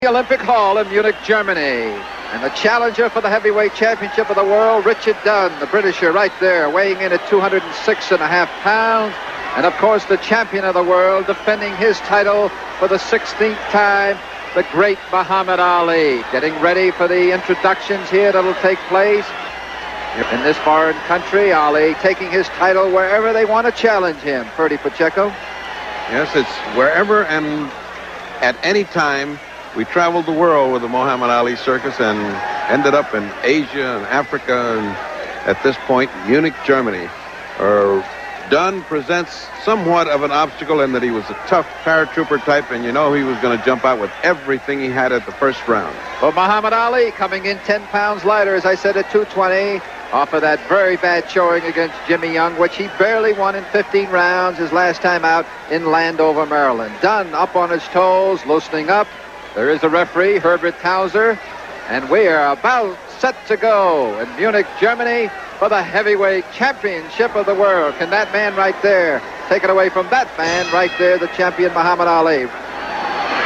The Olympiahalle in Munich, Germany. And the challenger for the heavyweight championship of the world, Richard Dunn, the Britisher, right there, weighing in at 206.5 pounds. And, of course, the champion of the world, defending his title for the 16th time, the great Muhammad Ali. Getting ready for the introductions here that'll take place in this foreign country. Ali taking his title wherever they want to challenge him. Ferdy Pacheco. Yes, it's wherever and at any time. We traveled the world with the Muhammad Ali circus and ended up in Asia and Africa and at this point, Munich, Germany. Dunn presents somewhat of an obstacle in that he was a tough paratrooper type, and you know he was going to jump out with everything he had at the first round. Well, Muhammad Ali coming in 10 pounds lighter, as I said, at 220, off of that very bad showing against Jimmy Young, which he barely won in 15 rounds his last time out in Landover, Maryland. Dunn up on his toes, loosening up. There is a referee, Herbert, and we are about set to go in Munich, Germany for the heavyweight championship of the world. Can that man right there take it away from that man right there, the champion Muhammad Ali?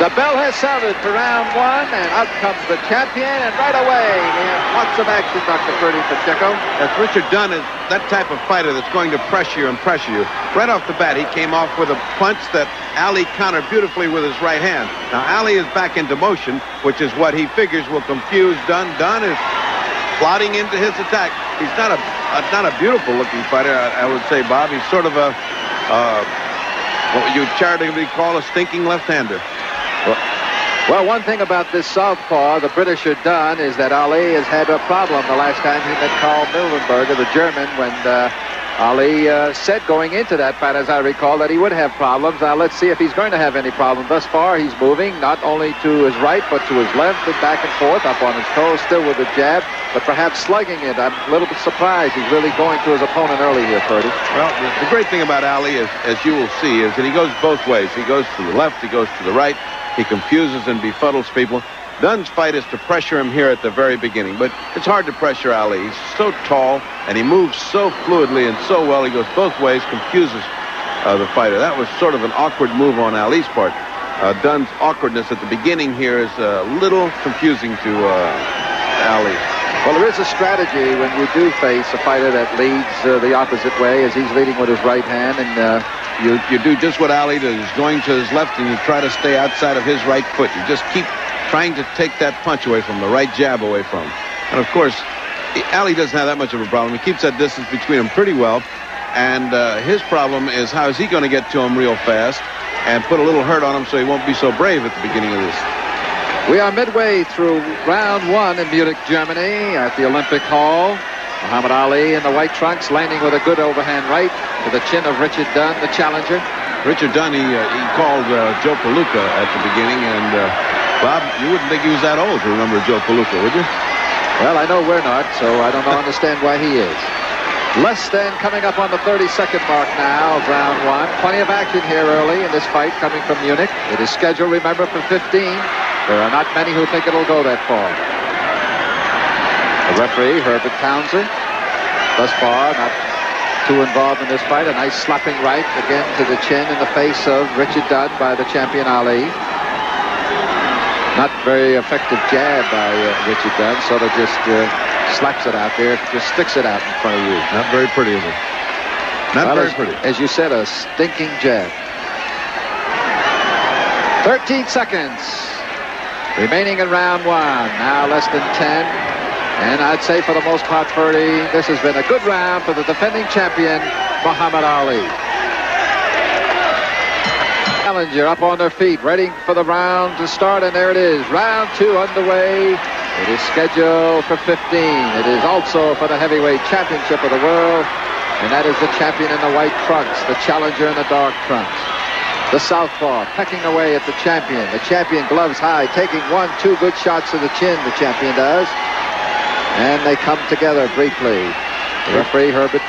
The bell has sounded for round one, and out comes the champion, and right away we have lots of action, Dr. Ferdy Pacheco. Yes, Richard Dunn is that type of fighter that's going to pressure you and pressure you. Right off the bat, he came off with a punch that Ali countered beautifully with his right hand. Now, Ali is back into motion, which is what he figures will confuse Dunn. Dunn is plodding into his attack. He's not a beautiful-looking fighter, I would say, Bob. He's sort of a what you charitably call a stinking left-hander. Well, one thing about this southpaw, the Britisher Dunn, is that Ali has had a problem the last time he met Karl Mildenberger, the German, when Ali said going into that fight, as I recall, that he would have problems. Now, let's see if he's going to have any problem. Thus far, he's moving not only to his right, but to his left and back and forth, up on his toes, still with the jab, but perhaps slugging it. I'm a little bit surprised he's really going to his opponent early here, Ferdy. Well, the great thing about Ali, is, as you will see, is that he goes both ways. He goes to the left, he goes to the right. He confuses and befuddles people. Dunn's fight is to pressure him here at the very beginning, but it's hard to pressure Ali. He's so tall, and he moves so fluidly and so well. He goes both ways, confuses the fighter. That was sort of an awkward move on Ali's part. Dunn's awkwardness at the beginning here is a little confusing to Ali. Well, there is a strategy when you do face a fighter that leads the opposite way, as he's leading with his right hand, and you do just what Ali does, going to his left, and you try to stay outside of his right foot. You just keep trying to take that punch away from him, the right jab away from him. And, of course, Ali doesn't have that much of a problem. He keeps that distance between them pretty well. And his problem is how is he going to get to him real fast and put a little hurt on him so he won't be so brave at the beginning of this. We are midway through round one in Munich, Germany at the Olympiahalle. Muhammad Ali in the white trunks, landing with a good overhand right to the chin of Richard Dunn, the challenger. Richard Dunn, he called Joe Palooka at the beginning, and Bob, you wouldn't think he was that old to remember Joe Palooka, would you? Well, I know we're not, so I don't understand why he is. Less than coming up on the 32nd mark now of round one. Plenty of action here early in this fight coming from Munich. It is scheduled, remember, for 15. There are not many who think it'll go that far. The referee, Herbert, thus far not too involved in this fight. A nice slapping right again to the chin in the face of Richard Dunn by the champion Ali. Not very effective jab by Richard Dunn, sort of just slaps it out there, just sticks it out in front of you. Not very pretty, is it? Not very pretty. As you said, a stinking jab. 13 seconds remaining in round one. Now less than 10. And I'd say for the most part, Ferdy, this has been a good round for the defending champion, Muhammad Ali. Challenger up on their feet, ready for the round to start, and there it is. Round two underway. It is scheduled for 15. It is also for the heavyweight championship of the world, and that is the champion in the white trunks, the challenger in the dark trunks. The southpaw pecking away at the champion. The champion gloves high, taking 1-2 good shots to the chin, the champion does. And they come together briefly. The referee, Herbert.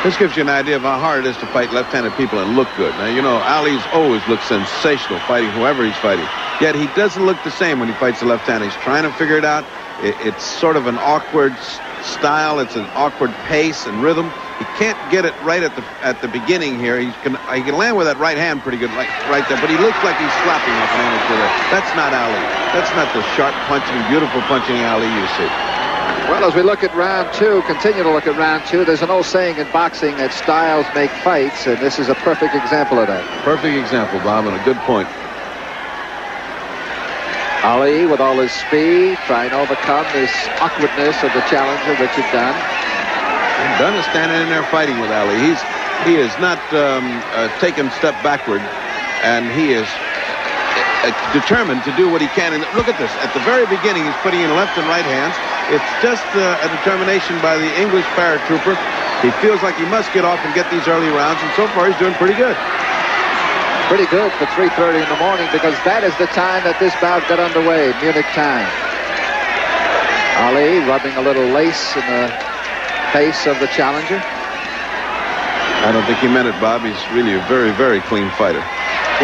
This gives you an idea of how hard it is to fight left-handed people and look good. Now, you know, Ali's always looked sensational fighting whoever he's fighting. Yet he doesn't look the same when he fights the left-hand. He's trying to figure it out. It's sort of an awkward style. It's an awkward pace and rhythm. He can't get it right at the beginning here. He can land with that right hand pretty good, like right there. But he looks like he's slapping off an amateur there. That's not Ali. That's not the sharp punching, beautiful punching Ali you see. Well, as we look at round two, continue to look at round two, there's an old saying in boxing that styles make fights, and this is a perfect example of that. Perfect example, Bob, and a good point. Ali, with all his speed, trying to overcome this awkwardness of the challenger, Richard Dunn. And Dunn is standing in there fighting with Ali. He is not taken a step backward, and he is determined to do what he can. And look at this. At the very beginning, he's putting in left and right hands. It's just a determination by the English paratrooper. He feels like he must get off and get these early rounds, and so far he's doing pretty good. Pretty good for 3:30 in the morning, because that is the time that this bout got underway, Munich time. Ali rubbing a little lace in the face of the challenger. I don't think he meant it, Bob. He's really a very, very clean fighter.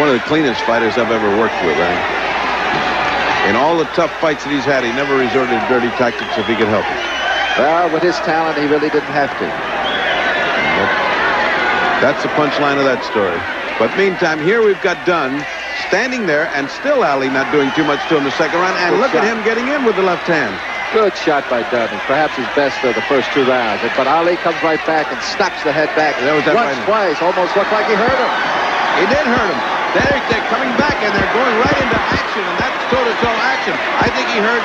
One of the cleanest fighters I've ever worked with. In all the tough fights that he's had, he never resorted to dirty tactics if he could help it. Well, with his talent, he really didn't have to. That's the punchline of that story. But meantime, here we've got Dunn standing there, and still Ali not doing too much to him the second round. And look at him getting in with the left hand. Good shot by Dunn, and perhaps his best of the first 2 rounds. But Ali comes right back and snaps the head back. Once, twice, almost looked like he hurt him. He did hurt him. They're coming back, and they're going right into action, and that's toe-to-toe action. I think he hurt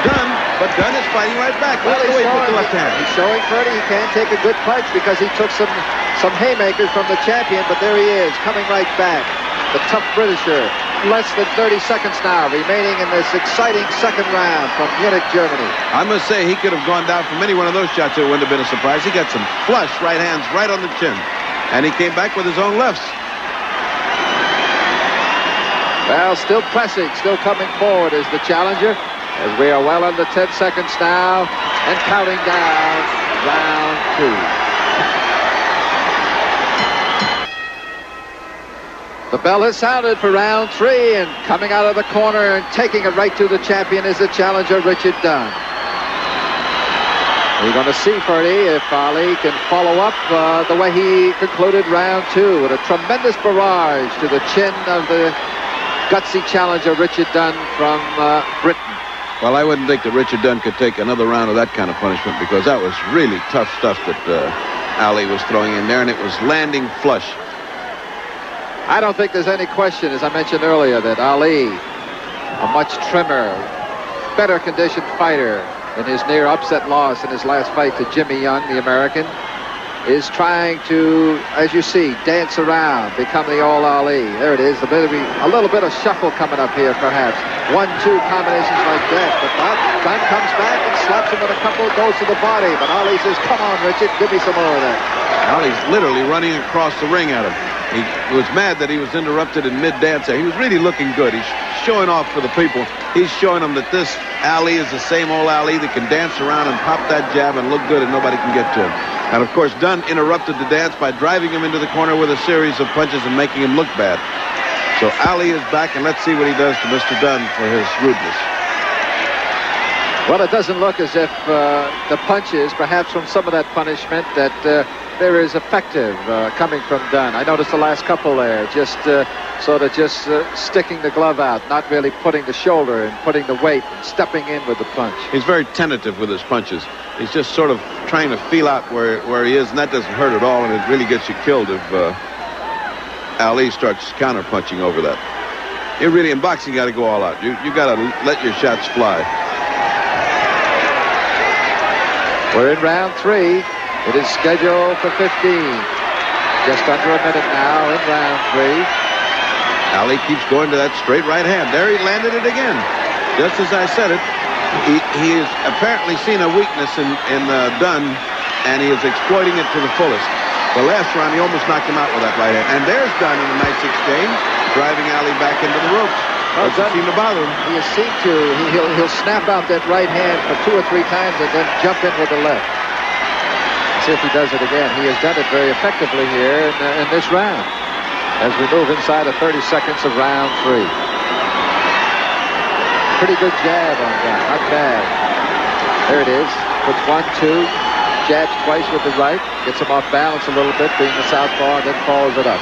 Dunn, but Dunn is fighting right back. Well, he's showing Ferdy he can take a good punch, because he took some haymakers from the champion, but there he is, coming right back. The tough Britisher. Less than 30 seconds now remaining in this exciting second round from Munich, Germany. I must say, he could have gone down from any one of those shots. It wouldn't have been a surprise. He got some flush right hands right on the chin, and he came back with his own lefts. Well, still pressing, still coming forward is the challenger, as we are well under 10 seconds now and counting down round 2. The bell has sounded for round 3, and coming out of the corner and taking it right to the champion is the challenger, Richard Dunn. We're going to see, Ferdy, if Ali can follow up the way he concluded round 2 with a tremendous barrage to the chin of the gutsy challenger, Richard Dunn from Britain. Well, I wouldn't think that Richard Dunn could take another round of that kind of punishment, because that was really tough stuff that Ali was throwing in there, and it was landing flush. I don't think there's any question, as I mentioned earlier, that Ali, a much trimmer, better conditioned fighter in his near upset loss in his last fight to Jimmy Young, the American, is trying to, as you see, dance around, become the old Ali. There it is, a little bit of shuffle coming up here, perhaps. 1-2 combinations like that, but Dunn comes back and slaps him with a couple, goes to the body, but Ali says, come on, Richard, give me some more of that. Ali's literally running across the ring at him. He was mad that he was interrupted in mid-dance there. He was really looking good. He's showing off for the people. He's showing them that this Ali is the same old Ali that can dance around and pop that jab and look good and nobody can get to him. And, of course, Dunn interrupted the dance by driving him into the corner with a series of punches and making him look bad. So Ali is back, and let's see what he does to Mr. Dunn for his rudeness. Well, it doesn't look as if the punches, perhaps from some of that punishment, that there is effective coming from Dunn. I noticed the last couple there, just sort of sticking the glove out, not really putting the shoulder and putting the weight and stepping in with the punch. He's very tentative with his punches. He's just sort of trying to feel out where he is, and that doesn't hurt at all, and it really gets you killed if Ali starts counter-punching over that. You really, in boxing, you got to go all out. You got to let your shots fly. We're in round 3. It is scheduled for 15. Just under a minute now in round 3. Ali keeps going to that straight right hand. There he landed it again. Just as I said it, he has apparently seen a weakness in Dunn, and he is exploiting it to the fullest. The last round, he almost knocked him out with that right hand. And there's Dunn in a nice exchange, driving Ali back into the ropes. Well, doesn't seem to bother him. He has seemed to. He'll snap out that right hand for 2 or 3 times and then jump in with the left. See if he does it again. He has done it very effectively here in this round as we move inside of 30 seconds of round 3. Pretty good jab on Dunn. Not bad. There it is. Puts 1, 2. Jabs twice with the right. Gets him off balance a little bit, being the southpaw, and then follows it up.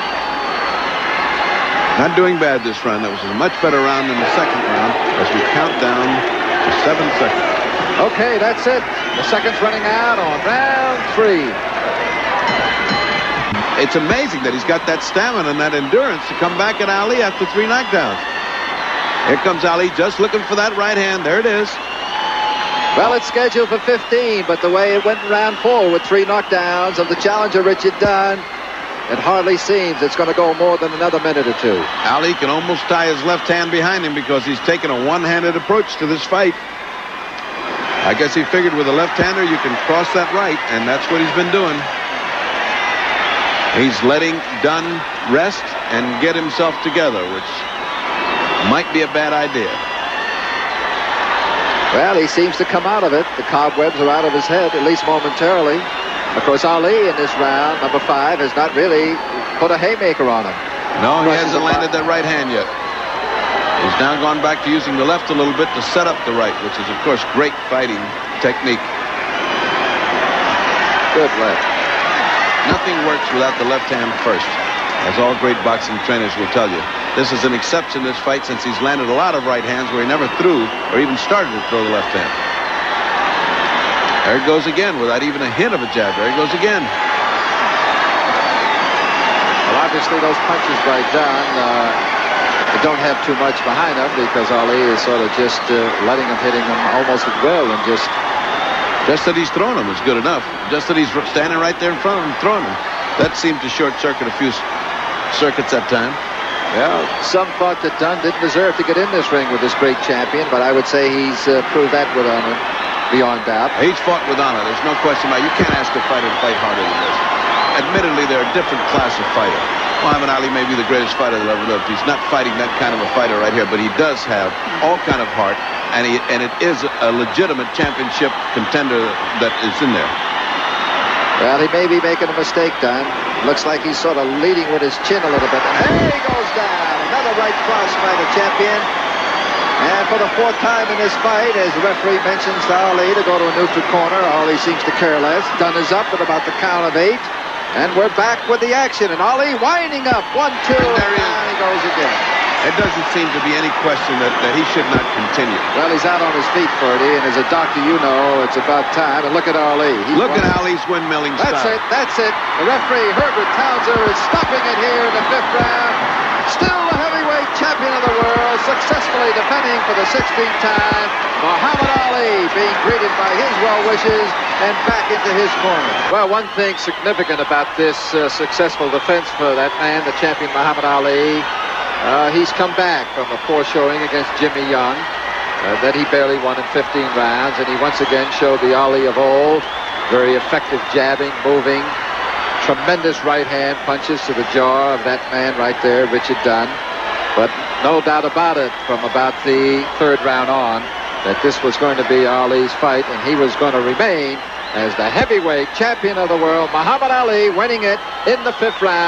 Not doing bad this round. That was a much better round than the second round as we count down to 7 seconds. Okay, that's it. The seconds running out on round 3. It's amazing that he's got that stamina and that endurance to come back at Ali after 3 knockdowns. Here comes Ali just looking for that right hand. There it is. Well, it's scheduled for 15, but the way it went in round 4 with 3 knockdowns of the challenger, Richard Dunn, it hardly seems it's going to go more than another minute or 2. Ali can almost tie his left hand behind him because he's taken a one-handed approach to this fight. I guess he figured with a left-hander you can cross that right, and that's what he's been doing. He's letting Dunn rest and get himself together, which might be a bad idea. Well, he seems to come out of it. The cobwebs are out of his head, at least momentarily. Of course, Ali in this round, number 5, has not really put a haymaker on him. No, he hasn't landed that right hand yet. He's now gone back to using the left a little bit to set up the right, which is, of course, great fighting technique. Good left. Nothing works without the left hand first, as all great boxing trainers will tell you. This is an exception, this fight, since he's landed a lot of right hands where he never threw or even started to throw the left hand. There it goes again without even a hint of a jab. There it goes again. Well, obviously those punches by Dunn don't have too much behind them because Ali is sort of just letting him, hitting him almost at will, and just that he's throwing them is good enough. Just that he's standing right there in front of him throwing them. That seemed to short-circuit a few circuits that time. Well, some thought that Dunn didn't deserve to get in this ring with this great champion, but I would say he's proved that with honor, beyond doubt. He's fought with honor. There's no question about it. You can't ask a fighter to fight harder than this. Admittedly, they're a different class of fighter. Muhammad Ali may be the greatest fighter that ever lived. He's not fighting that kind of a fighter right here, but he does have all kind of heart, and it is a legitimate championship contender that is in there. Well, he may be making a mistake, Dunn. Looks like he's sort of leading with his chin a little bit. And there he goes down. Another right cross by the champion. And for the 4th time in this fight, as the referee mentions to Ali to go to a neutral corner, Ali seems to care less. Dunn is up at about the count of 8. And we're back with the action. And Ali winding up. 1, 2, and there he goes again. It doesn't seem to be any question that he should not continue. Well, he's out on his feet, Ferdy, and as a doctor, you know it's about time. And look at Ali. Look at Ali's windmilling style. That's it. The referee, Herbert Tomser, is stopping it here in the 5th round. Still the heavyweight champion of the world, successfully defending for the 16th time. Muhammad Ali being greeted by his well wishes and back into his corner. Well, one thing significant about this successful defense for that man, the champion Muhammad Ali, he's come back from a poor showing against Jimmy Young. Then he barely won in 15 rounds, and he once again showed the Ali of old. Very effective jabbing, moving, tremendous right hand punches to the jaw of that man right there, Richard Dunn. But no doubt about it, from about the 3rd round on, that this was going to be Ali's fight, and he was going to remain as the heavyweight champion of the world. Muhammad Ali winning it in the 5th round.